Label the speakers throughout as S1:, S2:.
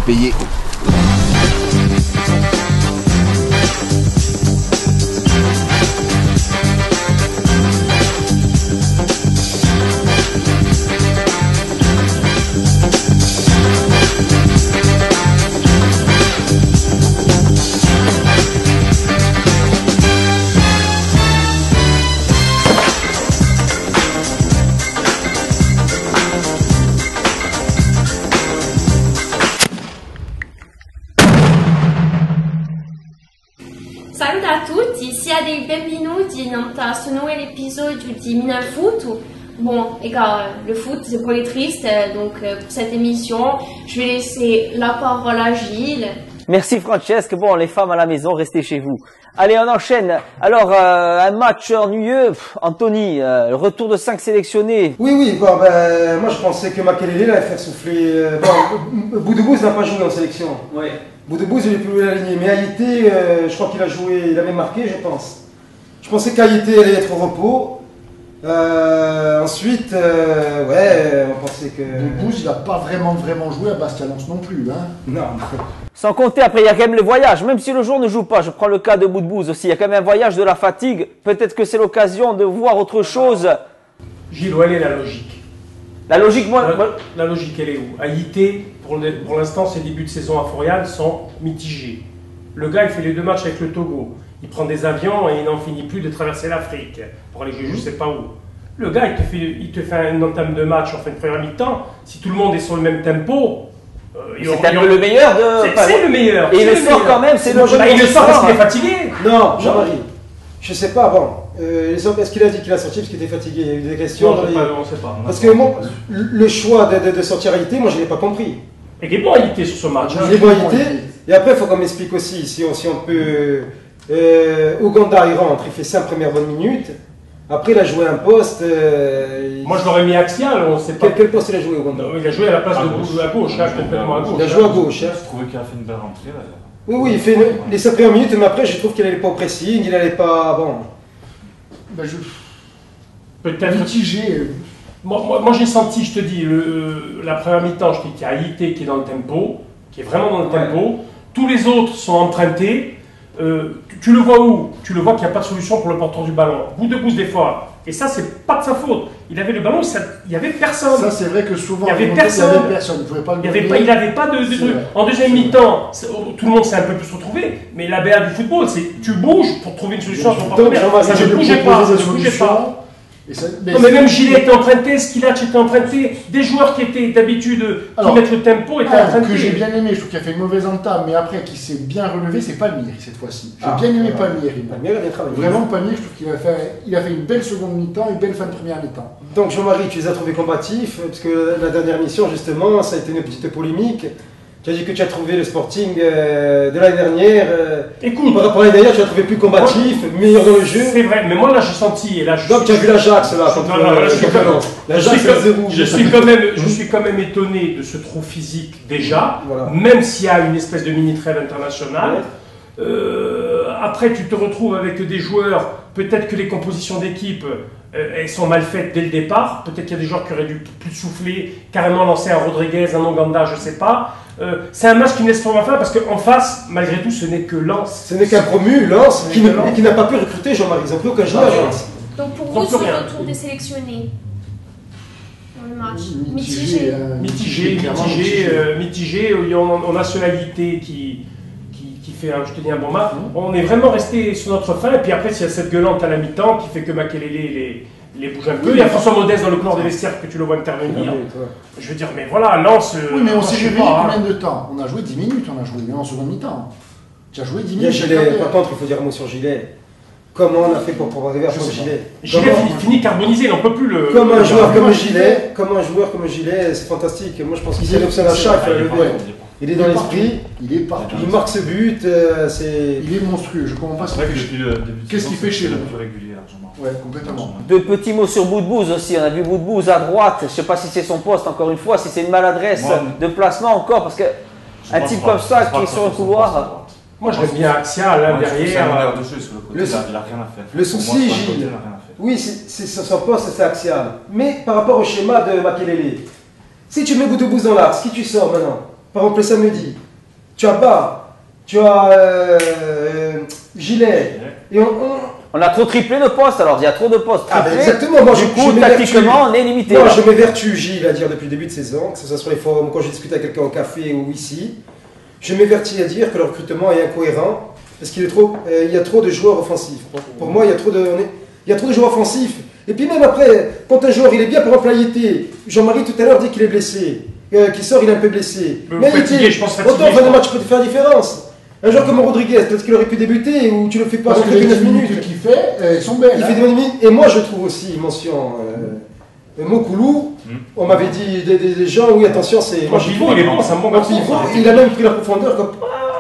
S1: payer.
S2: Salve a tutti, siete benvenuti in questo nuovo épisode di Minal Foot. Bon, les gars, le foot c'est pour les tristes, donc pour cette émission, je vais laisser la parole à Gilles.
S3: Merci Francesque. Bon, les femmes à la maison, restez chez vous. Allez, on enchaîne. Alors, un match ennuyeux. Anthony, le retour de 5 sélectionnés.
S4: Oui, bon, ben, moi je pensais que Makelele allait faire souffler. Bon, Boudoubouz n'a pas joué en sélection.
S3: Oui.
S4: Boudoubouz, il est plus aligné. Mais Haïté, je crois qu'il a joué, il avait marqué, je pense. Je pensais qu'Haïté allait être au repos. Ensuite, ouais, on pensait que.
S5: Boudoubouz, il n'a pas vraiment joué à Bastia-Lens non plus. Hein.
S4: Non.
S3: Sans compter, après, il y a quand même le voyage. Même si le jour ne joue pas, je prends le cas de Boudbouz aussi. Il y a quand même un voyage de la fatigue. Peut-être que c'est l'occasion de voir autre chose.
S6: Gilles, où elle est la logique?
S3: La logique,
S6: La logique, elle est où? Haïté, pour l'instant, ses débuts de saison à Forial sont mitigés. Le gars, il fait les 2 matchs avec le Togo. Il prend des avions et il n'en finit plus de traverser l'Afrique pour aller jouer je ne sais pas où. Le gars, il te fait une entame de match en fin de première mi-temps. Si tout le monde est sur le même tempo,
S3: c'est un peu le meilleur de.
S6: C'est le meilleur.
S3: Et il le sort quand même, c'est le jeu.
S6: Il le sort parce qu'il est fatigué.
S4: Non, Jean-Marie, je sais pas, bon. Est-ce qu'il a dit qu'il a sorti parce qu'il était fatigué? Il y a eu des questions.
S6: Non, on ne sait pas.
S4: Parce que moi, le choix de sortir Haïté, moi je l'ai pas compris.
S6: Il est bon Haïté sur ce match.
S4: Il est bon Haïté. Et après, il faut qu'on m'explique aussi, si on peut. Ouganda, il rentre, il fait 5 premières bonnes minutes. Après, il a joué un poste.
S6: Moi, je l'aurais mis axial, on sait pas.
S4: Quel poste il a joué, Ouganda?
S6: Il a joué à la place de Boudou à gauche, complètement à gauche.
S4: Il a joué à gauche.
S7: Je trouvais qu'il a fait une belle rentrée. Là.
S4: Oui, il fait les 5 premières minutes, mais après, je trouve qu'il n'allait pas au pressing, il n'allait pas. Bon.
S5: Ben,
S6: Peut-être.
S5: Mitigé.
S6: Moi, j'ai senti, je te dis, la première mi-temps, je dis qu'il y a Haïté qui est dans le tempo, qui est vraiment dans le tempo. Tous les autres sont empruntés. Tu le vois où? Tu le vois qu'il n'y a pas de solution pour le porteur du ballon. Boudebouz des fois. Et ça, c'est pas de sa faute. Il avait le ballon, il n'y avait personne.
S5: Ça, c'est vrai que souvent,
S6: il n'y avait personne.
S5: Il pouvait pas le
S6: il n'avait pas de truc. En deuxième mi-temps, tout le monde s'est un peu plus retrouvé. Mais la BA du football, c'est tu bouges pour trouver une solution à ton partenaire. Ça ne bougeait pas. Non, mais même Gilet était emprunté, Skilach était emprunté, des joueurs qui étaient d'habitude qui mettent le tempo étaient empruntés.
S5: Que j'ai bien aimé, je trouve qu'il a fait une mauvaise entame, mais après qui s'est bien relevé, c'est Palmieri cette fois-ci. J'ai bien aimé Palmieri.
S4: Palmieri a bien travaillé.
S5: Vraiment Palmieri, je trouve qu'il a fait une belle seconde mi-temps, une belle fin de première mi-temps.
S4: Donc Jean-Marie, tu les as trouvés combatifs, parce que la dernière mission justement, ça a été une petite polémique. Tu as dit que tu as trouvé le Sporting de l'année dernière.
S6: Écoute,
S4: par rapport à l'année dernière, tu l'as trouvé plus combatif, meilleur dans le jeu.
S6: C'est vrai, mais moi là j'ai senti. Et là,
S4: donc tu as vu l'Ajax là.
S6: Je suis quand même étonné de ce trou physique déjà, voilà. Même s'il y a une espèce de mini trêve internationale. Ouais. Après, tu te retrouves avec des joueurs. Peut-être que les compositions d'équipe elles sont mal faites dès le départ. Peut-être qu'il y a des joueurs qui auraient dû plus souffler, carrément lancer un Rodriguez, un Onganda, je ne sais pas. C'est un match qui me laisse pour ma fin parce qu'en face, malgré tout, ce n'est que Lens.
S4: Ce n'est qu'un promu, Lens, qui n'a pas pu recruter Jean-Marie. Ils n'ont plus aucun joueur.
S2: Donc pour vous, c'est le retour des sélectionnés dans le match.
S6: Mitigé. On a Solalité qui fait, je te dis, un bon match. On est vraiment resté sur notre fin. Et puis après, il y a cette gueulante à la mi-temps qui fait que Makelele les bouge un peu. Il y a François Modeste dans le couloir des vestiaires que tu le vois intervenir. Je veux dire, mais voilà, Lens.
S5: Oui, mais on s'est réveillé combien de temps? On a joué 10 minutes, on a joué même en seconde mi-temps. Tu as joué 10 minutes.
S4: Gilet, par contre, il faut dire un mot sur Gilet. Comment on a fait pour arriver à prendre Gilet?
S6: Gilet finit carbonisé, on ne peut plus le.
S4: Comme un joueur comme Gilet, c'est fantastique. Moi, je pense qu'il est option d'achat. Il est dans l'esprit,
S5: il est partout.
S4: Il marque ce but,
S5: il est monstrueux, je comprends pas ce qu'il fait. Qu'est-ce qu'il fait chez nous? Ouais, complètement.
S3: 2 petits mots sur Boudbouz aussi. On a vu Boudbouz à droite. Je ne sais pas si c'est son poste, encore une fois, si c'est une maladresse de placement encore, parce qu'un type comme ça qui est sur le couloir.
S6: Moi, je l'aime bien axial, là, derrière.
S4: Le souci, Gilles, oui, c'est son poste, c'est axial. Mais par rapport au schéma de Makelele, si tu mets Boudbouz dans l'axe, qui tu sors maintenant? par exemple le samedi, tu as Bar, tu as Gilet, et
S3: on a trop triplé nos postes, alors il y a trop de postes triplés.
S4: Exactement, moi
S3: du coup, tactiquement, on est limité.
S4: Moi, je m'évertue, Gilles, à dire depuis le début de saison, que ce soit sur les forums, quand je discute avec quelqu'un au café ou ici, je m'évertis à dire que le recrutement est incohérent, parce qu'il y a trop de joueurs offensifs. Pour moi, il y a trop de joueurs offensifs. Et puis même après, quand un joueur il est bien, par exemple Ayité, Jean-Marie tout à l'heure dit qu'il est blessé, qu'il sort, il est un peu blessé.
S6: Mais Ayité, je pense
S4: autant fin de match peut te faire la différence. Un joueur comme Rodriguez, peut-être qu'il aurait pu débuter ou tu le fais pas
S5: rentrer que 9 minutes qu'il fait, elles sont belles.
S4: Il fait des bonnes minutes. Et moi je trouve aussi, mention, Mokoulou, on m'avait dit des gens, oui attention, c'est...
S6: Pivot, il est bon, c'est un bon garçon.
S4: Il a même pris la profondeur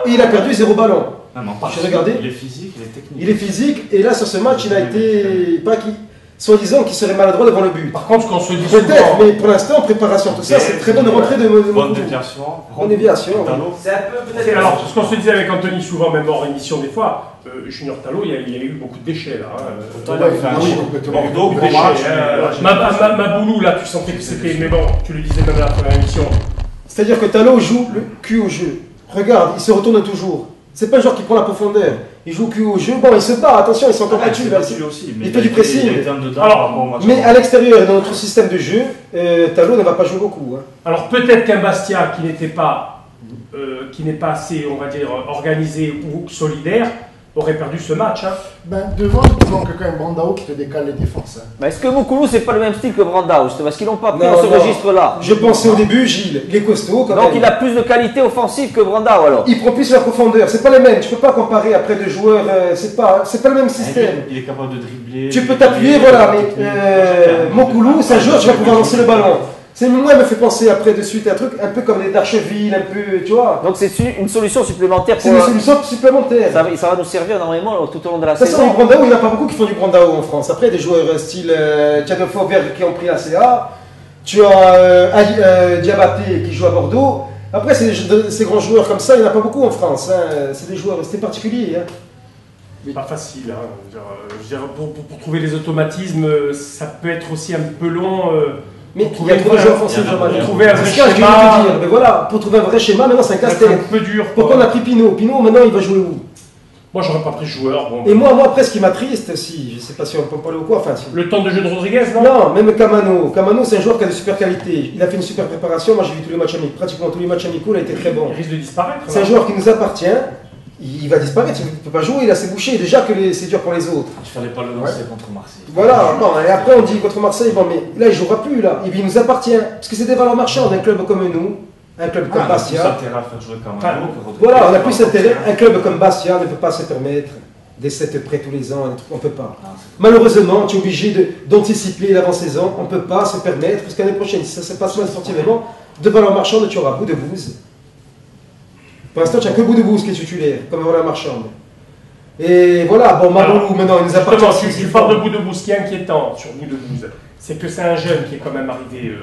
S4: et il a perdu 0 ballon.
S1: J'ai regardé. Il est physique, il est technique.
S4: Il est physique et là sur ce match il a été... Soi-disant qu'il serait maladroit devant le but.
S6: Par contre, ce qu'on se dit
S4: peut-être, mais pour l'instant, préparation, tout ça, c'est très bonne rentrée de
S1: bonne déviation.
S4: Bonne déviation.
S6: C'est un peu peut-être. Alors, ce qu'on se disait avec Anthony souvent, même hors émission des fois, Junior Talot, il y a eu beaucoup de déchets là.
S1: Bordeaux, gros match.
S6: Maboulou, là, tu sentais que c'était. Mais bon, tu le disais même à la première émission.
S4: C'est-à-dire que Talot joue le cul au jeu. Regarde, il se retourne toujours. C'est pas un joueur qui prend la profondeur. Il joue cul au jeu. Bon, il se bat, attention, ils sont encore battus. Il fait du pressing. Mais à l'extérieur, dans notre système de jeu, Talot ne va pas jouer beaucoup.
S6: Alors peut-être qu'un Bastia qui n'est pas assez, on va dire, organisé ou solidaire, aurait perdu ce match.
S5: Devant, il manque quand même Brandao qui te décale les défenses.
S3: Est-ce que Mokoulou, c'est pas le même style que Brandao, justement? Parce qu'ils n'ont pas pris dans ce registre-là.
S4: Je pensais au début, Gilles, il est costaud quand même.
S3: Donc il a plus de qualité offensive que Brandao alors.
S4: Il prend plus la profondeur, c'est pas les mêmes. Tu peux pas comparer après deux joueurs, c'est pas le même système.
S1: Il est capable de dribbler.
S4: Tu peux t'appuyer, voilà, mais Mokoulou, c'est un joueur, tu vas pouvoir lancer le ballon. Moi, il me fait penser après de suite à un truc un peu comme les d'Archeville, un peu, tu vois.
S3: Donc c'est une solution supplémentaire pour...
S4: C'est une solution supplémentaire.
S3: Ça va nous servir énormément tout au long de la
S4: saison.
S3: saison.
S4: De toute façon, il n'y en a pas beaucoup qui font du Brandao en France. Après, des joueurs style Thiago Fauberg qui ont pris la CA. Tu as Diabaté qui joue à Bordeaux. Après, ces grands joueurs comme ça, il n'y en a pas beaucoup en France. C'est des joueurs, c'était particulier.
S6: Mais pas facile. Je veux dire, pour trouver les automatismes, ça peut être aussi un peu long.
S4: Mais il y a trop de joueurs offensifs, Jean-Marie.
S6: Pour trouver un vrai schéma.
S4: Mais voilà, pour trouver un vrai schéma, maintenant c'est un casse-tête.
S6: C'est un peu dur.
S4: Pourquoi on a pris Pinot? Pinot, maintenant il va jouer où?
S6: Moi, j'aurais pas pris ce joueur. Bon,
S4: et moi, après, ce qui m'attriste, si, je sais pas si on peut parler ou quoi, enfin... Si.
S6: Le temps de jeu de Rodriguez, non?
S4: Non, même Camano. Camano, c'est un joueur qui a de super qualité. Il a fait une super préparation. Moi, j'ai vu tous les matchs amicaux. Pratiquement tous les matchs amicaux, il a été très bon.
S6: Il risque de disparaître.
S4: C'est un joueur qui nous appartient. Il va disparaître, il ne peut pas jouer, il a ses bouchées. Déjà que c'est dur pour les autres.
S1: Il fallait pas le lancer contre Marseille.
S4: Voilà, bon, et après on dit contre Marseille, bon, mais là il ne jouera plus, là. Il nous appartient. Parce que c'est des valeurs marchandes, un club comme nous, un club comme Bastia. Voilà, on a plus intérêt. Un club comme Bastia ne peut pas se permettre des 7 prêts tous les ans, on ne peut pas. Malheureusement, tu es obligé d'anticiper l'avant-saison, on ne peut pas se permettre, parce qu'année prochaine, si ça se passe mal sportivement, de valeurs marchandes, tu auras Boudebouz. Pour l'instant, tu n'as que Boudebouz qui est titulaire, comme valeur marchande. Et voilà, bon, Maboulou, maintenant, il nous appartient.
S6: Tu parles de Boudebouz, ce qui est inquiétant sur Boudebouz, c'est que c'est un jeune qui est quand même arrivé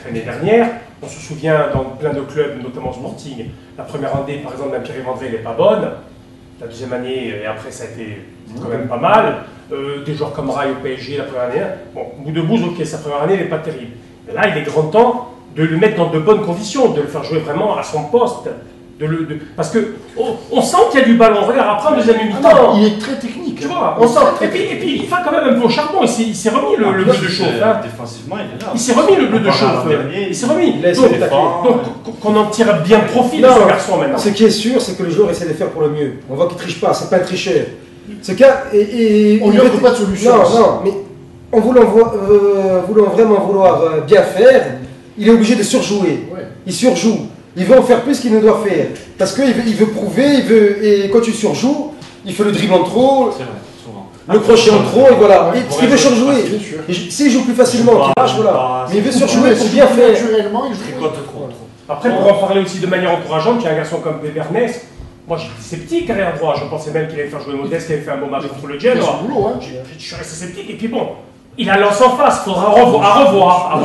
S6: l'année dernière. On se souvient dans plein de clubs, notamment Sporting, la première année, par exemple, Pierre Vendré, elle n'est pas bonne. La deuxième année, et après, ça a été quand même pas mal. Des joueurs comme Rai au PSG, la première année. Bon, Boudebouz, ok, sa première année, elle n'est pas terrible. Mais là, il est grand temps de le mettre dans de bonnes conditions, de le faire jouer vraiment à son poste. Parce que on sent qu'il y a du ballon. Regarde, après en deuxième mi-temps,
S5: il est très technique.
S6: Tu vois, on sent. Et puis il fait quand même un peu au charbon. Il s'est remis le bleu de chauffe.
S1: Défensivement, il est là.
S6: Il s'est remis le bleu de chauffe. Il s'est remis. Donc qu'on en tire bien profit de ce garçon maintenant.
S4: Ce qui est sûr, c'est que le joueur essaie de faire pour le mieux. On voit qu'il ne triche pas, c'est pas un tricheur. On
S5: ne lui offre pas de solution.
S4: Non, mais en voulant vraiment bien faire, il est obligé de surjouer. Il surjoue. Il veut en faire plus qu'il ne doit faire. Parce qu'il veut prouver, et quand tu surjoues, il fait le dribble en trop, le crochet en trop, et voilà. Il veut surjouer. S'il joue plus facilement, qu'il lâche, voilà. Mais il veut surjouer pour bien faire.
S5: Naturellement, il tricote trop.
S6: Après, pour en parler aussi de manière encourageante, il y a un garçon comme Bernès. Moi, j'étais sceptique arrière droit. Je pensais même qu'il allait faire jouer Modeste, qu'il avait fait un bon match contre le Genoa. Je suis resté sceptique, et puis bon. Il a lancé en face, il faudra revoir.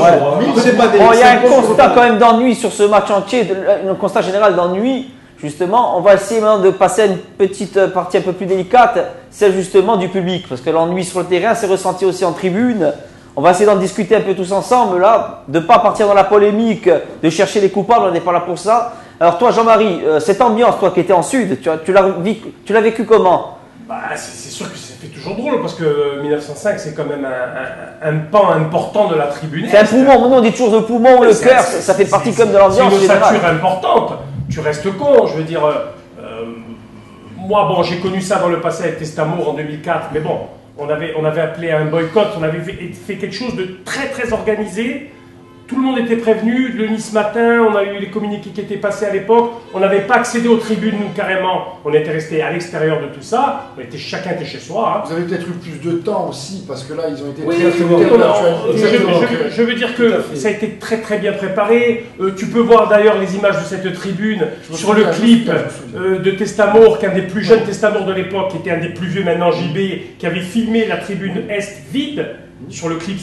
S3: Il y a un constat quand même d'ennui sur ce match entier, un constat général d'ennui. Justement, on va essayer maintenant de passer à une petite partie un peu plus délicate, celle justement du public. Parce que l'ennui sur le terrain s'est ressenti aussi en tribune. On va essayer d'en discuter un peu tous ensemble, là, de ne pas partir dans la polémique, de chercher les coupables, on n'est pas là pour ça. Alors toi, Jean-Marie, cette ambiance, toi qui étais en Sud, tu l'as vécu comment?
S6: C'est sûr que ça fait toujours drôle parce que 1905 c'est quand même un pan important de la tribune.
S3: C'est un poumon, maintenant on dit toujours le poumon, le cœur, ça fait partie comme de l'ambiance.
S6: C'est une ossature importante, tu restes con, je veux dire, moi bon j'ai connu ça dans le passé avec Testamour en 2004, mais bon, on avait appelé à un boycott, on avait fait quelque chose de très très organisé. Tout le monde était prévenu, le Nice Matin, on a eu les communiqués qui étaient passés à l'époque, on n'avait pas accédé aux tribunes, nous, carrément, on était restés à l'extérieur de tout ça, chacun était chez soi. Hein.
S5: Vous avez peut-être eu plus de temps aussi, parce que là, ils ont été
S6: je veux dire que ça a été très très bien préparé, tu peux voir d'ailleurs les images de cette tribune sur le clip de Testamour, qui est un des plus jeunes Testamour de l'époque, qui était un des plus vieux maintenant, JB, qui avait filmé la tribune Est vide, sur le clip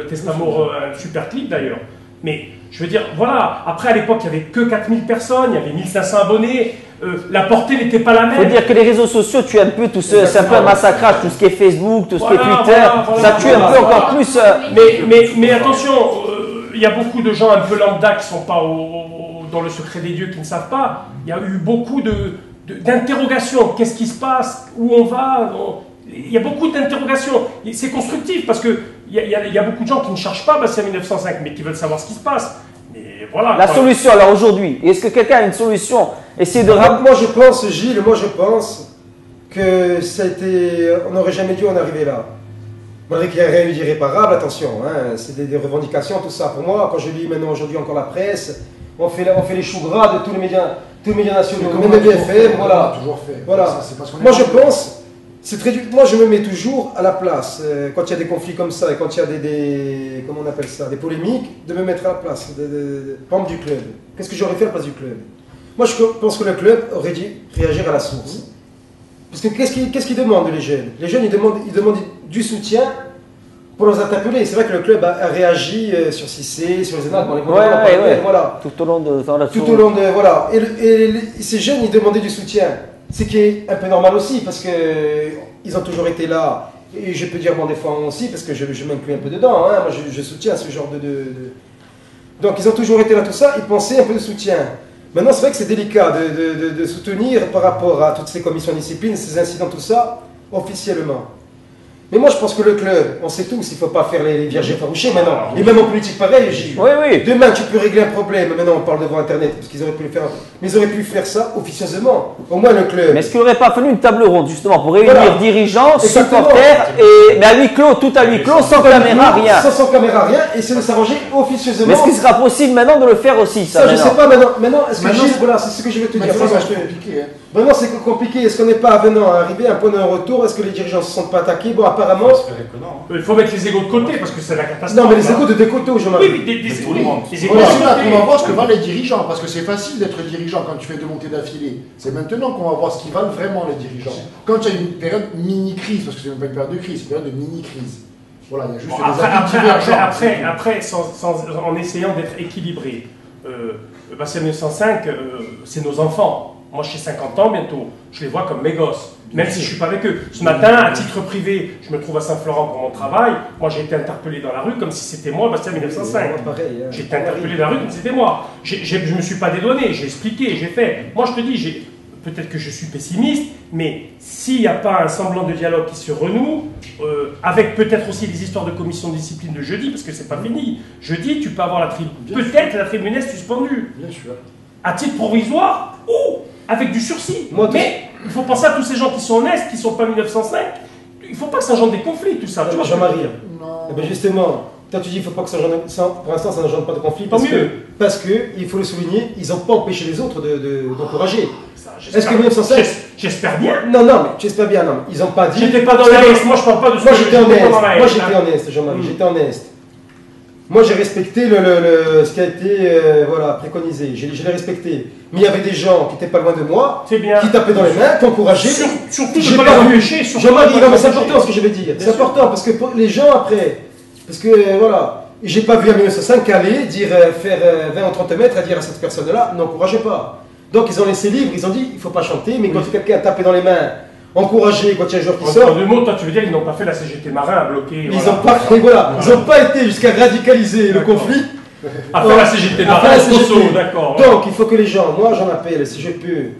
S6: Testamour, un super clip d'ailleurs. Mais je veux dire, voilà, après à l'époque il n'y avait que 4000 personnes, il y avait 1500 abonnés, la portée n'était pas la même.
S3: Il faut dire que les réseaux sociaux tuent un peu tout ce, c'est un peu un massacrage, tout ce qui est Facebook, tout ce qui est Twitter, ça tue un peu encore plus.
S6: Mais attention, il y a beaucoup de gens un peu lambda qui ne sont pas dans le secret des dieux, qui ne savent pas. Il y a eu beaucoup d'interrogations, qu'est-ce qui se passe, où on va il y a beaucoup d'interrogations. C'est constructif parce qu'il y a beaucoup de gens qui ne cherchent pas Bastia 1905, mais qui veulent savoir ce qui se passe. Mais voilà.
S3: La solution, alors aujourd'hui, est-ce que quelqu'un a une solution? Essayer de
S4: moi je pense, Gilles, que ça a été. On n'aurait jamais dû en arriver là. Malgré qu'il n'y a rien eu d'irréparable, attention, hein, c'est des revendications, tout ça. Pour moi, quand je lis maintenant aujourd'hui encore la presse, on fait les choux gras de tous les médias nationaux, même BFM, voilà.
S5: Toujours fait.
S4: Voilà. Moi je pense. C'est très dur. Moi, je me mets toujours à la place, quand il y a des conflits comme ça, et quand il y a comment on appelle ça, des polémiques, de me mettre à la place, membre du club. Qu'est-ce que j'aurais fait à la place du club? Moi, je pense que le club aurait dû réagir à la source. Parce que qu'est-ce qu'ils demandent, les jeunes? Les jeunes, ils demandent du soutien pour les interpeller. C'est vrai que le club a réagi sur Cissé, sur les énarques, voilà.
S3: Tout au long de
S4: voilà. Et ces jeunes, ils demandaient du soutien. Ce qui est un peu normal aussi, parce qu'ils ont toujours été là, et je peux dire mon défense aussi, parce que je m'inclus un peu dedans, hein. Moi je soutiens ce genre Donc ils ont toujours été là, tout ça, ils pensaient un peu de soutien. Maintenant c'est vrai que c'est délicat de soutenir par rapport à toutes ces commissions de discipline, ces incidents, tout ça, officiellement. Mais moi je pense que le club, on sait tous, il ne faut pas faire les vierges effarouchées maintenant. Et même en politique pareil,
S3: oui.
S4: Demain tu peux régler un problème, maintenant on parle devant internet, parce qu'ils auraient pu le faire, mais ils auraient pu faire ça officieusement, au moins le club.
S3: Mais est-ce qu'il n'aurait pas fallu une table ronde justement pour réunir dirigeants, supporters, mais à huis clos, tout à huis clos, sans caméra, rien.
S4: Sans caméra, rien, et essayer de s'arranger officieusement.
S3: Mais est-ce qu'il sera possible maintenant de le faire aussi
S4: ça je sais pas maintenant, est-ce que voilà, c'est ce que je vais te dire. Maintenant c'est compliqué, est-ce qu'on n'est pas venant à arriver à un point de retour, est-ce que les dirigeants ne se sentent pas attaqués? Bon apparemment...
S6: Il faut mettre les égos de côté parce que c'est la catastrophe.
S4: Non mais les égos de côté, Jean-Marie.
S6: Oui, mais
S5: tout le monde. On va voir ce que valent les dirigeants, parce que c'est facile d'être dirigeant quand tu fais 2 montées d'affilée. C'est maintenant qu'on va voir ce qu'ils valent vraiment les dirigeants. Quand il y a une période mini-crise, parce que c'est même pas une période de crise, c'est une période de mini-crise. Voilà, il y a juste des
S6: après, en essayant d'être équilibré. Bastia 1905, c'est nos enfants. Moi, j'ai 50 ans bientôt, je les vois comme mes gosses, même si je ne suis pas avec eux. Ce matin, à titre privé, je me trouve à Saint-Florent pour mon travail. Moi, j'ai été interpellé dans la rue comme si c'était moi, Bastia 1905. J'ai été interpellé dans la rue comme si c'était moi. Je ne me suis pas dédouané, j'ai expliqué, j'ai fait. Moi, je te dis, peut-être que je suis pessimiste, mais s'il n'y a pas un semblant de dialogue qui se renoue, avec peut-être aussi les histoires de commission de discipline de jeudi, parce que c'est pas fini. Jeudi, tu peux avoir la tribune, peut-être la tribune est suspendue.
S5: Bien sûr.
S6: À titre provisoire ou avec du sursis. Mais il faut penser à tous ces gens qui sont honnêtes, qui ne sont pas 1905. Il ne faut pas que ça engendre des conflits, tout ça.
S4: Jean-Marie, justement, toi tu dis qu'il ne faut pas que ça engendre... Pour l'instant, ça n'engendre pas de conflit. Parce que, il faut le souligner, ils n'ont pas empêché les autres d'encourager. Est-ce que 1905...
S6: J'espère bien.
S4: Non, mais tu espères bien, non. Ils n'ont pas dit...
S6: J'étais pas dans l'Est, moi je parle pas de ce
S4: que j'étais en Est. Moi j'étais en Est, Jean-Marie, j'étais en Est. Moi j'ai respecté ce qui a été préconisé, je l'ai respecté. Mais il y avait des gens qui n'étaient pas loin de moi, qui tapaient dans les mains, qui encourageaient.
S6: Surtout, je ne pas les empêcher.
S4: Jean-Marie, mais c'est important ce que je vais dire. C'est important parce que les gens après, parce que voilà, j'ai pas vu à 1905 aller faire 20 ou 30 mètres à dire à cette personne-là, n'encouragez pas. Donc ils ont laissé libre, ils ont dit, il ne faut pas chanter, mais quand quelqu'un a tapé dans les mains, encourager quand il y a un joueur qui sort.
S6: En 2 mots, toi tu veux dire qu'ils n'ont pas fait la CGT marin à bloquer.
S4: Ils n'ont pas été jusqu'à radicaliser le conflit.
S6: Après la CGT, d'accord.
S4: Donc, il faut que les gens, moi j'en appelle, si je peux,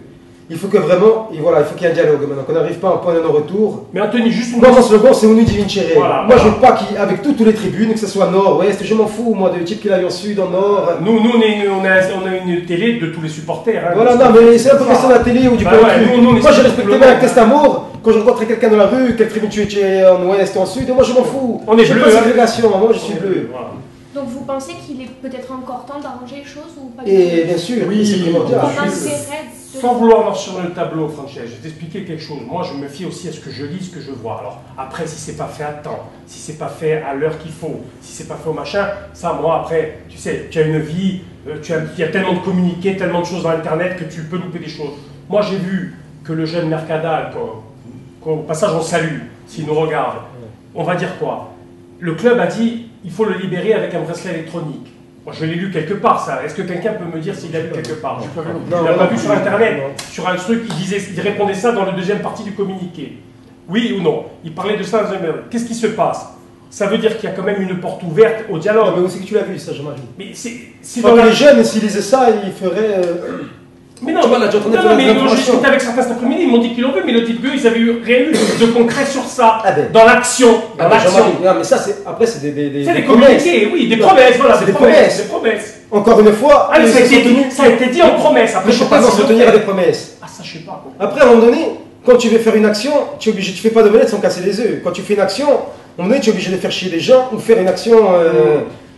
S4: il faut que vraiment, il faut qu'il y ait un dialogue maintenant, qu'on n'arrive pas à un point de non-retour.
S6: Mais Anthony, juste une
S4: Moi, mon slogan, c'est Unu di vincere.
S6: Voilà,
S4: moi, je veux pas qu'avec toutes les tribunes, que ce soit nord, ouest, je m'en fous, moi, de type qui aille en sud, en nord.
S6: Nous on a une télé de tous les supporters. Hein,
S4: voilà, non, mais c'est un peu question de la télé ou du point de vue. Moi, j'ai respecté ma Testamour. Quand je rencontrais quelqu'un dans la rue, quelle tribune tu es en ouest, en sud, moi, je m'en fous.
S6: On est bleu.
S4: Pas ségrégation, moi, je suis bleu.
S2: Voilà. Donc vous pensez qu'il est peut-être encore temps d'arranger les choses ou pas?
S4: Et bien sûr, oui, c'est primordial.
S6: Sans vouloir voir sur le tableau, Francesca, je vais t'expliquer quelque chose. Moi, je me fie aussi à ce que je lis, ce que je vois. Alors, après, si c'est pas fait à temps, si c'est pas fait à l'heure qu'il faut, si c'est pas fait au machin, ça, moi, après, tu sais, tu as une vie, il y a tellement de communiqués, tellement de choses dans Internet que tu peux louper des choses. Moi, j'ai vu que le jeune Mercadal, au passage, on salue, s'il nous regarde, on va dire quoi? Le club a dit, il faut le libérer avec un bracelet électronique. Moi, je l'ai lu quelque part, ça. Est-ce que quelqu'un peut me dire s'il l'a lu quelque part? Il l'a pas vu sur Internet, sur un truc, il répondait ça dans la deuxième partie du communiqué. Oui ou non? Il parlait de ça dans un... Qu'est-ce qui se passe? Ça veut dire qu'il y a quand même une porte ouverte au dialogue.
S4: Mais où c'est que tu l'as vu, ça, Jean-Marie?
S6: Mais c'est
S4: dans les jeunes, s'ils lisaient ça, ils feraient...
S6: Mais non, mais j'ai discuté avec certains cet après-midi, ils m'ont dit qu'ils l'ont vu, mais le type qu'eux, ils avaient rien eu de concret sur ça, dans l'action.
S4: Non, mais ça, après, c'est des
S6: c'est des communiqués, oui, des promesses, voilà,
S4: c'est des promesses. Encore une fois,
S6: ça a été dit en promesse. Après,
S4: je ne peux pas se tenir à des promesses.
S6: Ah, ça, je sais pas.
S4: Après, à un moment donné, quand tu veux faire une action, tu es obligé, tu fais pas d'omelette sans casser les œufs. Quand tu fais une action, à un moment donné, tu es obligé de faire chier les gens ou faire une action.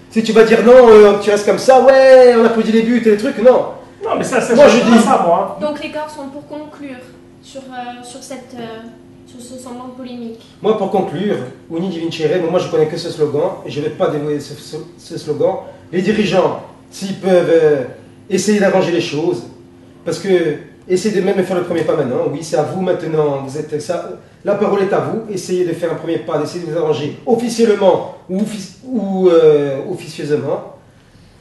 S4: Si tu vas dire non, tu restes comme ça, ouais, on applaudit les buts et les trucs, non.
S6: Non, mais ça,
S4: moi je dis
S6: ça, moi.
S2: Donc les garçons, pour conclure sur ce semblant de polémique.
S4: Moi, pour conclure, Uni di vincere, moi je connais que ce slogan et je ne vais pas dévoiler ce slogan. Les dirigeants, s'ils peuvent essayer d'arranger les choses, parce que essayez de même faire le premier pas maintenant. Oui, c'est à vous maintenant. Vous êtes ça. La parole est à vous. Essayez de faire un premier pas, d'essayer de vous arranger officiellement ou officieusement.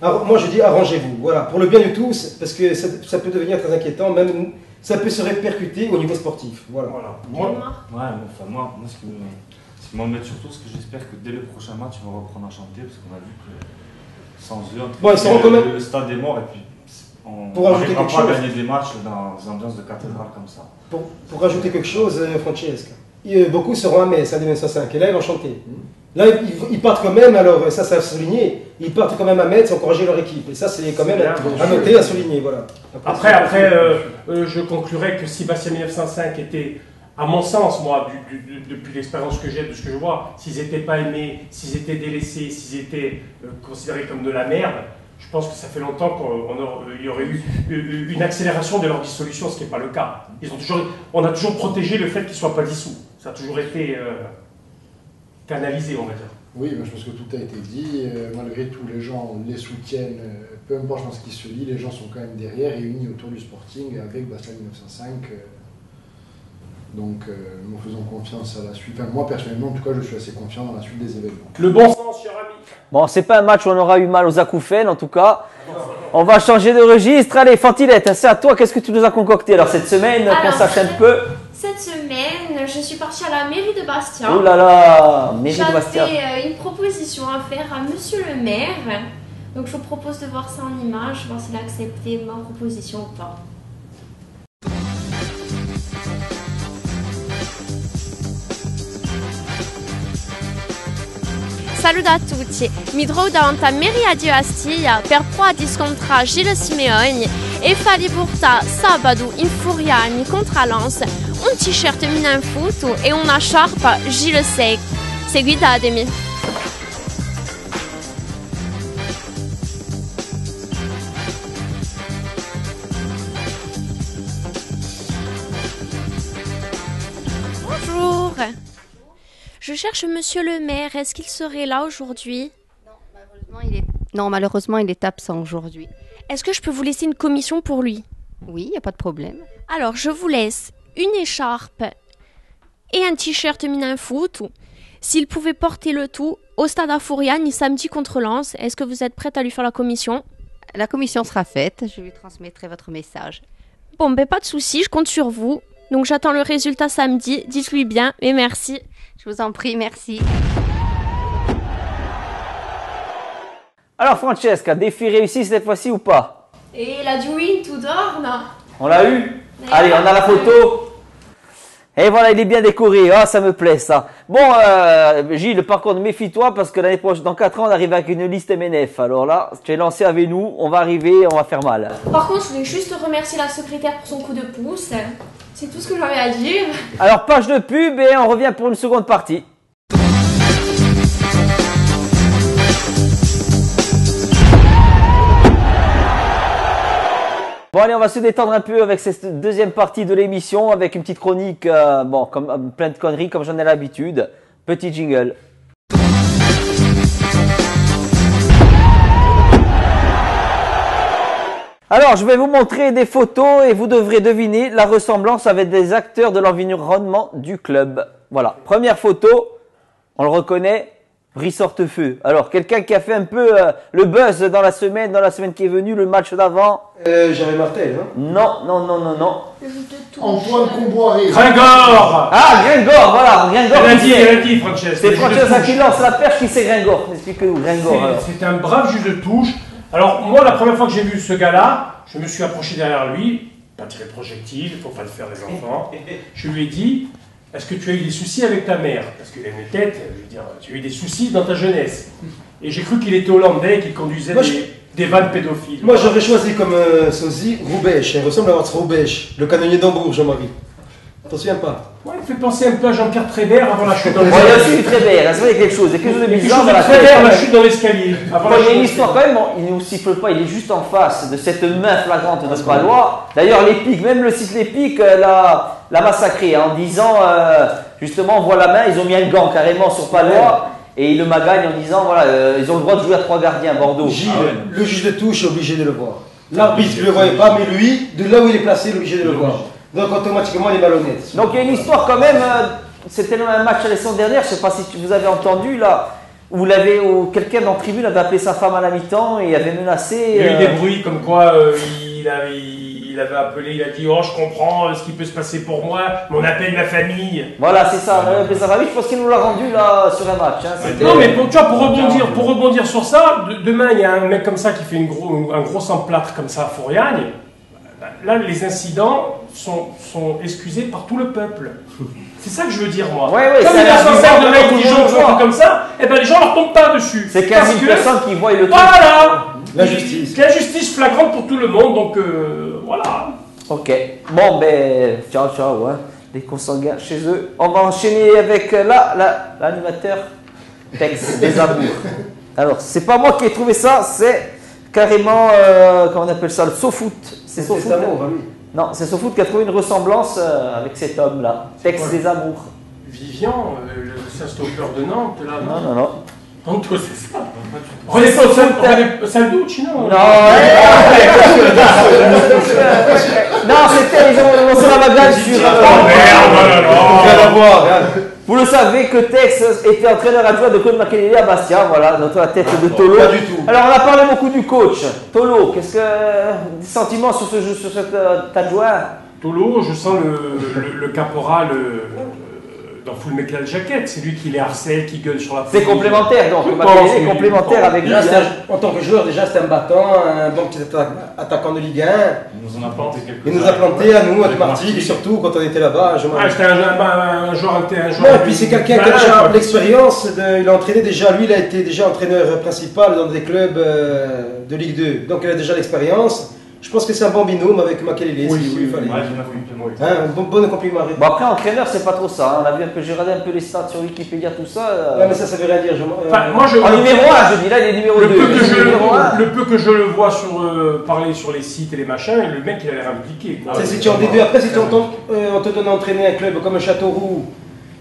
S4: Alors, moi je dis arrangez-vous, voilà, pour le bien de tous, parce que ça peut devenir très inquiétant, même ça peut se répercuter au niveau sportif. Voilà.
S1: Moi, ce qui m'embête surtout, c'est que j'espère que dès le prochain match, ils vont reprendre à chanter, parce qu'on a vu que sans eux, le stade est mort, et puis on n'arrivera pas à gagner des matchs dans des ambiances de cathédrale comme ça.
S4: Pour rajouter quelque chose, Francesca, beaucoup seront à Metz, à 2005, et là ils vont chanter. Là, ils partent quand même, alors ça a souligné, ils partent quand même à Metz, encourager leur équipe. Et ça, c'est quand même à noter, à souligner. Voilà.
S6: Après je conclurai que si Bastia 1905 était, à mon sens, moi, depuis l'expérience que j'ai, de ce que je vois, s'ils n'étaient pas aimés, s'ils étaient délaissés, s'ils étaient considérés comme de la merde, je pense que ça fait longtemps qu'il y aurait eu une accélération de leur dissolution, ce qui n'est pas le cas. On a toujours protégé le fait qu'ils ne soient pas dissous. Ça a toujours été... canalisé, on va dire.
S5: Oui, mais je pense que tout a été dit. Malgré tout, les gens les soutiennent. Peu importe, je pense qu'ils se lient. Les gens sont quand même derrière, réunis autour du Sporting avec Bastia 1905. Donc, nous faisons confiance à la suite. Enfin, moi, personnellement, en tout cas, je suis assez confiant dans la suite des événements.
S6: Le bon sens, cher ami.
S3: Bon, c'est pas un match où on aura eu mal aux acouphènes, en tout cas. On va changer de registre. Allez, Fantilette, c'est à toi. Qu'est-ce que tu nous as concocté alors cette semaine, qu'on sache un peu?
S2: Cette semaine, je suis partie à la mairie de Bastia.
S3: Oh là là, mairie de Bastia.
S2: J'avais une proposition à faire à monsieur le maire. Donc je vous propose de voir ça en image, voir s'il a accepté ma proposition ou pas. Salut a tutti, mi trovo davanti a Mairia di Bastia per prova scontra Gilles Simeoni e fargli portare sabato in Furiani contro Lens un t-shirt Milan Foot e una sciarpa Gilles Sec. Seguitatemi. Bonjour. Je cherche monsieur le maire. Est-ce qu'il serait là aujourd'hui?
S7: Non, malheureusement, il est absent aujourd'hui.
S2: Est-ce que je peux vous laisser une commission pour lui?
S7: Oui, il n'y a pas de problème.
S2: Alors, je vous laisse une écharpe et un t-shirt Milan Foot. S'il pouvait porter le tout au stade à Furiani samedi contre Lens, est-ce que vous êtes prête à lui faire la commission?
S7: La commission sera faite. Je lui transmettrai votre message.
S2: Bon, ben pas de souci, je compte sur vous. Donc, j'attends le résultat samedi. Dites-lui bien et merci.
S7: Je vous en prie, merci.
S3: Alors Francesca, défi réussi cette fois-ci ou pas?
S2: Et la Dewey tout d'or, non?
S3: On l'a eu? Allez, on a la photo. Et voilà, il est bien décoré. Ah, ça me plaît, ça. Bon, Gilles, par contre, méfie-toi parce que l'année prochaine, dans 4 ans, on arrive avec une liste MNF. Alors là, tu es lancé avec nous, on va arriver, on va faire mal.
S2: Par contre, je voulais juste remercier la secrétaire pour son coup de pouce. C'est tout ce que j'avais à dire.
S3: Alors, page de pub et on revient pour une seconde partie. Bon allez, on va se détendre un peu avec cette deuxième partie de l'émission avec une petite chronique, bon, comme plein de conneries comme j'en ai l'habitude. Petit jingle. Alors, je vais vous montrer des photos et vous devrez deviner la ressemblance avec des acteurs de l'environnement du club. Voilà, première photo, on le reconnaît. Brice Hortefeux. Alors, quelqu'un qui a fait un peu le buzz dans la semaine qui est venue, le match d'avant.
S4: J'avais Martel, hein?
S3: Non.
S5: Antoine Comboiré.
S6: Gringor.
S3: Ah, Gringor, voilà. Gringor.
S6: Elle a dit, Francesca.
S3: C'est Francesca qui lance la perche, qui c'est Gringor. Expliquez-nous, Gringor.
S6: C'est un brave juge de touche. Alors, moi, la première fois que j'ai vu ce gars-là, je me suis approché derrière lui, pas tiré de projectile, il ne faut pas le faire les enfants. Je lui ai dit, est-ce que tu as eu des soucis avec ta mère? Parce qu'il a une tête, je veux dire, tu as eu des soucis dans ta jeunesse. Et j'ai cru qu'il était hollandais, qu'il conduisait des vannes pédophiles.
S4: Moi, j'aurais choisi comme sosie Roubèche. Il ressemble à votre Roubèche, le canonnier d'Hambourg, Jean-Marie. T'en souviens pas?
S6: Ouais, il fait penser un peu à Jean-Pierre Trébert avant la chute dans
S3: l'escalier.
S6: l'escalier.
S3: Il y a aussi Trébert, c'est vrai, il y a quelque chose de bizarre dans la tête.
S6: Trébert, la chute dans l'escalier.
S3: Il y a une histoire quand même, il ne siffle pas, il est juste en face de cette main flagrante de Palois. D'ailleurs, l'Épique, même le site L'Épique l'a massacré en disant, justement, on voit la main, ils ont mis un gant carrément sur Palois. Et ils le magagnent en disant, voilà, ils ont le droit de jouer à 3 gardiens à Bordeaux.
S4: Gilles, le juge de touche est obligé de le voir. L'arbitre ne le voyait pas, mais lui, de là où il est placé, il est obligé de le voir. Donc automatiquement, il est malhonnête.
S3: Donc il y a une histoire quand même, c'était un match à la saison dernière, je ne sais pas si vous avez entendu là, où quelqu'un dans la tribune avait appelé sa femme à la mi-temps et avait menacé...
S6: Il y a eu des bruits comme quoi il avait appelé, il a dit « Oh, je comprends ce qui peut se passer pour moi, mais on appelle ma famille. »
S3: Voilà, c'est ça, on avait appelé sa famille, je pense qu'il nous l'a rendu là sur un match. Hein,
S6: non mais tu vois, pour rebondir sur ça, demain il y a un mec comme ça qui fait un gros sang-plâtre comme ça à Fouriagne. Là, les incidents sont excusés par tout le peuple. C'est ça que je veux dire, moi.
S3: Ouais,
S6: comme il y a 60 de mecs qui jouent comme ça, et ben les gens leur tombent pas dessus.
S3: C'est 15 000 personnes qui voient le truc.
S6: Voilà.
S4: La justice.
S6: La justice flagrante pour tout le monde, donc voilà.
S3: Ok. Bon, ben, ciao, hein. Les consanguins chez eux. On va enchaîner avec l'animateur Tex des Amours. Alors, c'est pas moi qui ai trouvé ça, c'est carrément, comment on appelle ça, le SoFoot. C'est SoFoot. Non, c'est SoFoot qui a trouvé une ressemblance avec cet homme-là. Tex des Amours.
S6: Vivian, le stopper de Nantes, là.
S3: Non.
S6: Donc, c'est ça. René Salducci, non?
S3: Non, c'était, ils ont lancé la bagarre sur... Vous le savez que Tex était entraîneur adjoint de Claude Makelele à Bastia, voilà, dans la tête de Tolo.
S4: Pas du tout.
S3: Alors, on a parlé beaucoup du coach. Tolo, qu'est-ce que... des sentiments sur cet adjoint?
S6: Tolo, je sens le caporal... dans Full Metal Jacket, c'est lui qui les harcèle, qui gueule sur la
S3: C'est complémentaire donc, Makelele est complémentaire avec lui.
S4: En tant que joueur, déjà c'était un battant, un bon petit attaquant de Ligue 1.
S1: Il nous en a planté quelques-uns.
S4: Il nous a planté à nous, à Martigues, et surtout quand on était là-bas.
S6: C'était un joueur.
S4: Non, et puis c'est quelqu'un qui a déjà l'expérience, il a entraîné déjà, lui il a été déjà entraîneur principal dans des clubs de Ligue 2, donc il a déjà l'expérience. Je pense que c'est un bon binôme avec Makelele.
S6: Oui,
S4: fallait.
S6: Ouais,
S4: un bon compliment.
S3: Bon, après, entraîneur, c'est pas trop ça. Hein. On a vu j'ai regardé un peu les stats sur Wikipédia, tout ça.
S4: Ouais, mais ça veut rien dire.
S3: En numéro 1, je dis là, il est numéro 2.
S6: Le peu que je le vois parler sur les sites et les machins, le mec, il a l'air impliqué.
S4: Si tu en déduis après, si on te donne à entraîner un club comme Châteauroux,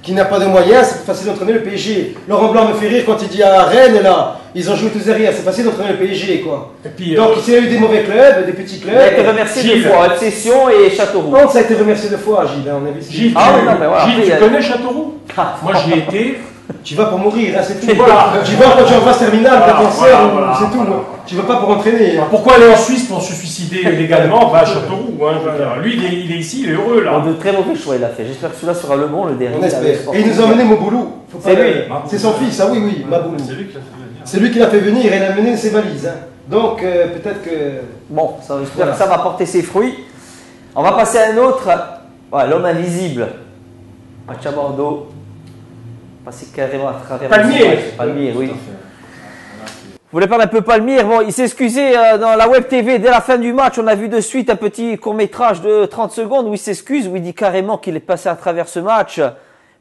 S4: qui n'a pas de moyens, c'est facile d'entraîner le PSG. Laurent Blanc me fait rire quand il dit à Rennes, là, ils ont joué tous derrière, c'est facile d'entraîner le PSG, quoi. Et puis, donc, s'il y a eu des mauvais clubs, des petits clubs...
S3: Il a été remercié 2 fois, Obsession et Châteauroux.
S4: Non, ça a été remercié 2 fois, Gilles, on a vu.
S6: Gilles, tu connais Châteauroux? Moi, j'y ai été.
S4: Tu vas pour mourir, hein, c'est tout. Voilà. Tu vas quand tu es en phase terminale, t'as cancer, c'est tout. Tu vas pas pour entraîner.
S6: Pourquoi aller en Suisse pour se suicider légalement? Bah, Châteauroux, hein, je veux dire. Lui, il est ici, il est heureux, là.
S3: De très mauvais choix, il a fait. J'espère que celui-là sera le bon, le dernier.
S4: On espère. Et il nous a emmené Moboulou.
S3: C'est lui.
S4: C'est son fils, ah oui, Maboulou.
S1: C'est lui qui l'a fait venir.
S4: C'est lui qui l'a fait venir et il a mené ses valises. Hein. Donc peut-être que...
S3: Bon, j'espère que ça va porter ses fruits. On va passer à un autre. Ouais, l'homme invisible. Match à Bordeaux. Passer carrément à travers... Palmier, oui. Vous voulez parler un peu Palmier? Bon, il s'est excusé dans la web TV dès la fin du match. On a vu de suite un petit court-métrage de 30 secondes où il s'excuse, où il dit carrément qu'il est passé à travers ce match.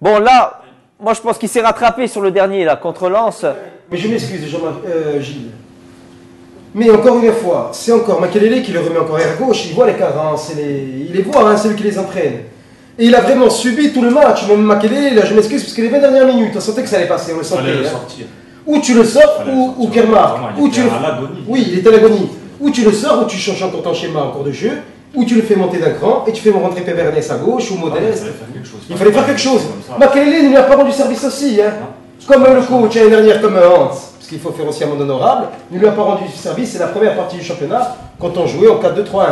S3: Bon, là, moi je pense qu'il s'est rattrapé sur le dernier, là, contre Lens.
S4: Mais je m'excuse, Gilles. Mais encore une fois, c'est encore Makelele qui le remet encore à gauche. Il voit les carences, il les voit, hein, c'est lui qui les entraîne. Et il a vraiment subi tout le match. Même Makelele, là, je m'excuse, parce que les 20 dernières minutes, on sentait que ça allait passer, on le sentait.
S1: Fallait le
S4: hein.
S1: sortir.
S4: Ou tu le sors, ou Kermar.
S1: Il était à l'agonie.
S4: Oui, il était à l'agonie. Ou tu le sors, ou tu changes encore ton schéma encore de jeu, ou tu le fais monter d'un cran, et tu fais rentrer Pévernès à gauche, ou Modeste. Il fallait faire quelque chose. Makelele ne lui a pas rendu service aussi. Hein. Comme le coach l'année dernière, comme Hans, parce qu'il faut faire aussi un monde honorable, ne lui a pas rendu service. C'est la première partie du championnat, quand on jouait en 4-2-3-1.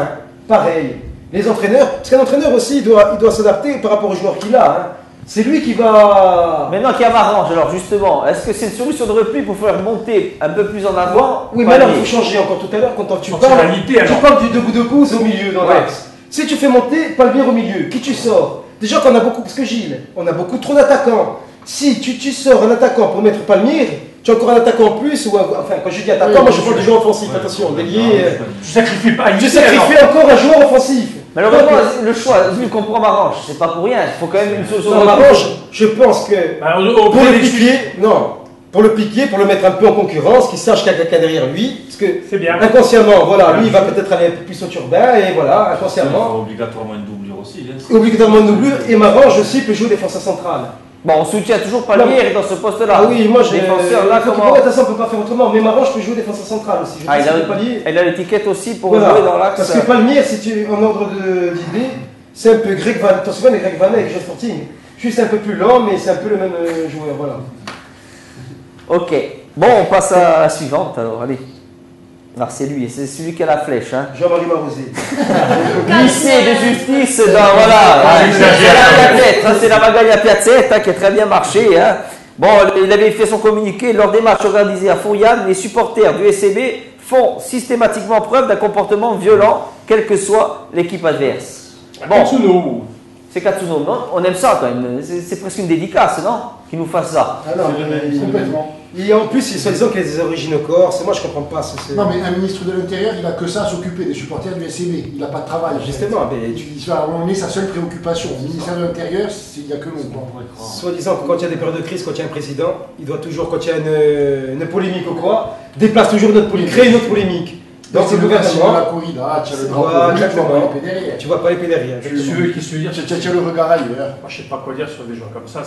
S4: Pareil. Les entraîneurs, parce qu'un entraîneur aussi, il doit s'adapter par rapport aux joueurs qu'il a. Hein. C'est lui qui va...
S3: Maintenant qu'il y a Marange, alors justement, est-ce que c'est une solution de repli pour faire monter un peu plus en avant?
S4: Oui, mais alors il faut changer encore tout à l'heure quand tu parles du debout de pouce au milieu dans l'axe. Si tu fais monter Palmier au milieu, qui tu sors? Déjà qu'on a beaucoup, parce que Gilles, on a beaucoup trop d'attaquants. Si tu sors un attaquant pour mettre Palmier, tu as encore un attaquant en plus, ou enfin quand je dis attaquant, moi je parle de joueur offensif, attention, délié.
S6: Tu sacrifies pas
S4: Tu sacrifies encore un joueur offensif.
S3: Malheureusement, le choix, vu qu'on prend Marange, c'est pas pour rien, il faut quand même une solution.
S4: Non, Marange, je pense que pour le piquer, pour le piquer, pour le mettre un peu en concurrence, qu'il sache qu'il y a quelqu'un derrière lui, parce que
S6: c'est bien.
S4: Inconsciemment, voilà, lui il va peut-être aller un peu plus au turbin, et voilà, inconsciemment.
S1: Il faut obligatoirement une doublure aussi.
S4: Obligatoirement une doublure, et Marange aussi peut jouer défenseur central.
S3: Bon, on soutient toujours Palmier dans ce poste-là.
S4: Ah oui, moi je
S3: défenseur là, comment...
S4: De toute façon, on ne peut pas faire autrement, mais Marange peut jouer défenseur central aussi.
S3: Il a l'étiquette aussi pour jouer dans l'axe.
S4: Parce que Palmier, si tu es en ordre d'idée, c'est un peu Greg Van, tu te souviens de Greg Van avec Jean Sporting. Juste un peu plus lent, mais c'est un peu le même joueur, voilà.
S3: Ok, bon, on passe à la suivante alors, allez. Alors c'est lui, c'est celui qui a la flèche. Hein.
S4: Jean-Marie Marosé.
S3: Lycée de justice, voilà. C'est la Magalia Piazzetta qui a très bien marché. Hein. Bon, il avait fait son communiqué lors des matchs organisés à Fouriane. Les supporters du SCB font systématiquement preuve d'un comportement violent, quelle que soit l'équipe adverse.
S6: Bon. Katsuno.
S3: C'est Katsuno, non? On aime ça quand même. C'est presque une dédicace, non? Qu'il nous fasse ça.
S4: Ah non, complètement. Et en plus, il soi-disant qu'il a des origines corse. Moi, je comprends pas.
S5: Non, mais un ministre de l'Intérieur, il a que ça à s'occuper des supporters du SCB. Il n'a pas de travail.
S4: Justement,
S5: on est sa seule préoccupation. Le ministère de l'Intérieur, il n'y a que nous.
S4: Soi-disant que quand il y a des périodes de crise, quand il y a un président, il doit toujours, quand il y a une polémique ou quoi, déplace toujours notre polémique, crée une autre polémique. Donc c'est le gouvernement.
S5: La corrida, tu as le drapeau,
S4: tu vois pas l'épée derrière.
S6: Tu veux dire,
S5: tu as le regard ailleurs.
S6: Moi, je sais pas quoi dire sur des gens comme ça.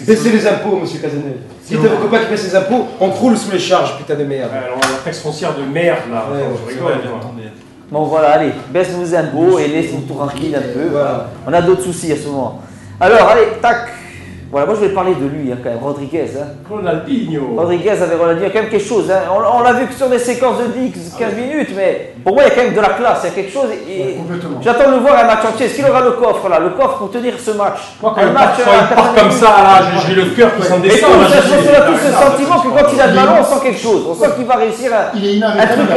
S4: Baissez les impôts, monsieur Cazeneuve. Si t'as vos copains qui baissent les impôts, on croule sous les charges, putain de merde.
S6: Alors, la taxe foncière de merde, là. Je rigole,
S3: bon, voilà, allez, baisse vos impôts et laissez-nous tranquille un peu. Voilà. On a d'autres soucis à ce moment. Alors, allez, tac. Voilà, moi je vais parler de lui hein, quand même, Rodriguez. Hein.
S6: Ronaldinho.
S3: Rodriguez avec Ronaldinho, il y a quand même quelque chose. Hein. On l'a vu que sur des séquences de 10-15 minutes, mais pour moi il y a quand même de la classe, il y a quelque chose. Et j'attends de le voir un match entier. Est-ce qu'il aura le coffre là, le coffre pour tenir ce match?
S6: Quand il part comme ça, là, j'ai le cœur qui s'en descend.
S3: On a tous ce sentiment que quand il a le ballon, on sent quelque chose. On sent qu'il va réussir un truc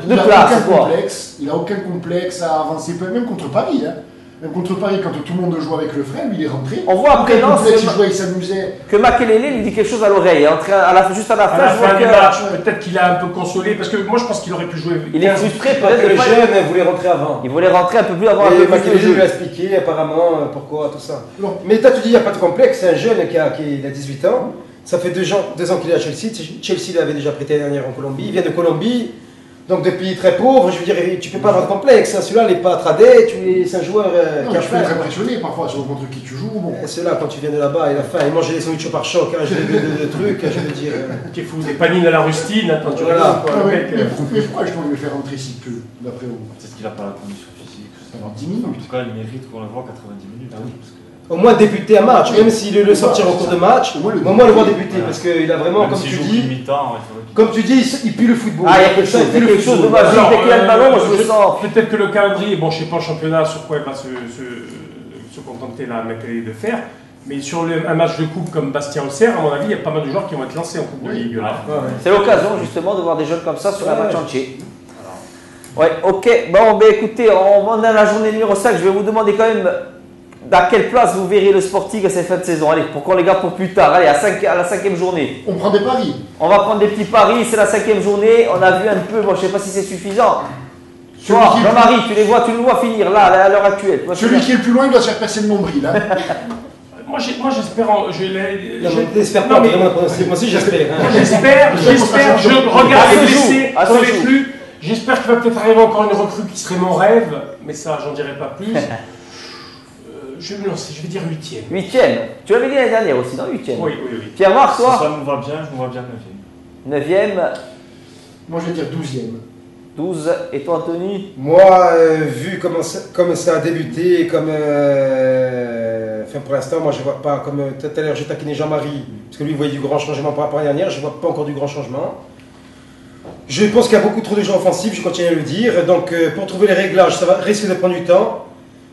S3: de classe.
S5: Il n'a aucun complexe à avancer, même contre Paris. Hein. Même contre Paris, quand tout le monde jouait avec le frère, lui il est rentré.
S3: On voit après Lens
S5: il s'amusait.
S3: Que Makelele lui dit quelque chose à l'oreille. Juste à la fin
S6: du match, peut-être qu'il a un peu consolé, parce que moi je pense qu'il aurait pu jouer.
S3: Il est frustré,
S4: peut-être que le jeune voulait rentrer avant.
S3: Il voulait rentrer un peu plus avant.
S4: Et Makelele lui a expliqué apparemment pourquoi, tout ça. Non. Mais toi tu dis il n'y a pas de complexe, c'est un jeune qui a 18 ans. Ça fait 2 ans qu'il est à Chelsea. Chelsea l'avait déjà prêté l'année dernière en Colombie. Il vient de Colombie. Donc des pays très pauvres, je veux dire, tu peux pas avoir de complexe. Hein. Celui-là, il n'est pas tradé, c'est un joueur qui a
S5: tu peux être impressionné parfois sur contre qui tu joues. Bon.
S4: Celui-là, quand tu viens de là-bas, il a faim, il mangeait des sandwichs par choc, hein, de trucs, je veux dire.
S6: Tu es fou, des panines à la rustine, attends, tu
S4: voilà.
S5: Mais pourquoi justement il veut faire rentrer si peu, d'après vous?
S1: Peut-être qu'il n'a pas la condition physique.
S5: 10 minutes.
S1: En tout cas, il mérite qu'on le voit 90 minutes. Ah oui, parce que...
S4: Au moins débuter un match, même s'il le sortir en cours de match, au moins le voir débuter, parce qu'il a vraiment, comme tu dis, il pue le football.
S3: Ah, il y a quelque chose de magique, dès qu'il a le ballon, moi je le sens.
S6: Peut-être que le calendrier, bon, je ne sais pas en championnat sur quoi il va se contenter la Makelele de faire, Mais sur un match de coupe comme Bastia-Auxerre, à mon avis, il y a pas mal de joueurs qui vont être lancés en Coupe de Ligue.
S3: C'est l'occasion justement de voir des jeunes comme ça sur un match entier. Ouais, ok. Bon, ben écoutez, on est à la journée numéro 5. Je vais vous demander quand même à quelle place vous verrez le Sporting à cette fin de saison. Allez, pour qu'on les garde pour plus tard. Allez, à la 5e journée.
S5: On prend des paris.
S3: On va prendre des petits paris. C'est la 5e journée. On a vu un peu, bon, je ne sais pas si c'est suffisant. Toi, Jean-Marie, tu le vois finir là, à l'heure actuelle.
S5: Celui qui est le plus loin, il doit se faire passer le nombril. Hein.
S6: Moi j'espère.
S4: J'espère pas, moi aussi j'espère.
S6: J'espère, je regarde les blessés sur les flux. J'espère qu'il va peut-être arriver encore une recrue qui serait mon rêve, mais ça, j'en dirai pas plus. Je vais me lancer, je vais dire 8e.
S3: 8e. Tu l'avais dit l'année dernière aussi, non 8e?
S6: Oui.
S3: Pierre-Marc, toi?
S1: Ça me va bien, je me vois bien 9e.
S3: 9e.
S5: Moi je vais dire 12e.
S3: 12. Et toi, Anthony?
S4: Moi, vu comme ça a débuté, comme. Enfin, pour l'instant, moi je vois pas. Comme tout à l'heure, j'ai taquiné Jean-Marie, parce que lui, il voyait du grand changement par rapport à l'année dernière, je vois pas encore du grand changement. Je pense qu'il y a beaucoup trop de gens offensifs, je continue à le dire. Donc, pour trouver les réglages, ça va risquer de prendre du temps.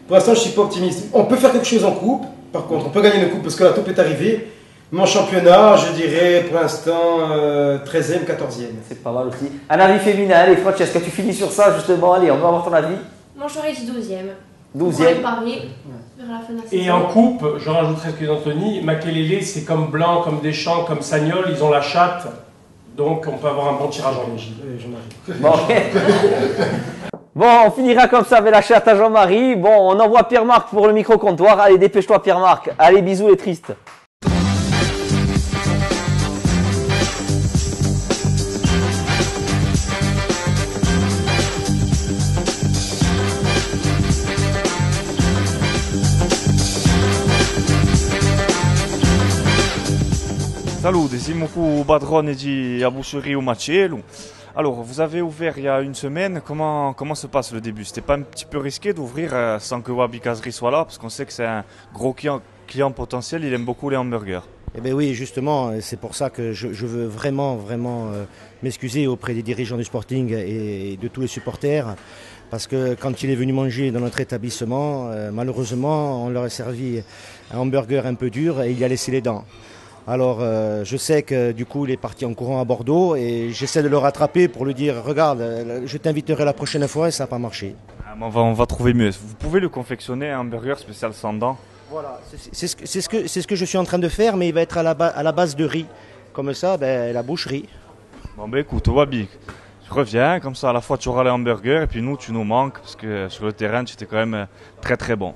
S4: Pour l'instant, je ne suis pas optimiste. On peut faire quelque chose en coupe, par contre, on peut gagner une coupe parce que la coupe est arrivée. Mon championnat, je dirais pour l'instant 13e, 14e.
S3: C'est pas mal aussi. Un avis féminin, allez Francesca, tu finis sur ça justement. Allez, on va avoir ton avis.
S2: Moi j'aurais dit 12e.
S3: 12e.
S2: Vers la fin de la saison.
S6: Et en coupe, je rajouterai ce que dit Anthony, Makelele, c'est comme Blanc, comme Deschamps, comme Sagnol, ils ont la chatte. Donc on peut avoir un bon tirage en ligne.
S3: Bon, bon, on finira comme ça avec la chatte à Jean-Marie. Bon, on envoie Pierre-Marc pour le micro-comptoir. Allez, dépêche-toi Pierre-Marc. Allez, bisous les tristes.
S1: Salut, decimo cu padrone di Abusuri ou Macielu. Alors, vous avez ouvert il y a une semaine. Comment se passe le début? C'était pas un petit peu risqué d'ouvrir sans que Wabi Kazri soit là? Parce qu'on sait que c'est un gros client potentiel, il aime beaucoup les hamburgers.
S8: Eh bien oui, justement, c'est pour ça que je veux vraiment m'excuser auprès des dirigeants du Sporting et de tous les supporters. Parce que quand il est venu manger dans notre établissement, malheureusement, on leur a servi un hamburger un peu dur et il a laissé les dents. Alors je sais que du coup il est parti en courant à Bordeaux et j'essaie de le rattraper pour lui dire regarde, je t'inviterai la prochaine fois et ça n'a pas marché.
S1: On va trouver mieux. Vous pouvez le confectionner un hamburger spécial sans dents?
S8: Voilà, c'est ce que je suis en train de faire, mais il va être à la base de riz. Comme ça, la boucherie.
S1: Bon ben écoute, Wabi, je reviens, comme ça à la fois tu auras les hamburgers et puis nous tu nous manques parce que sur le terrain tu étais quand même très très bon.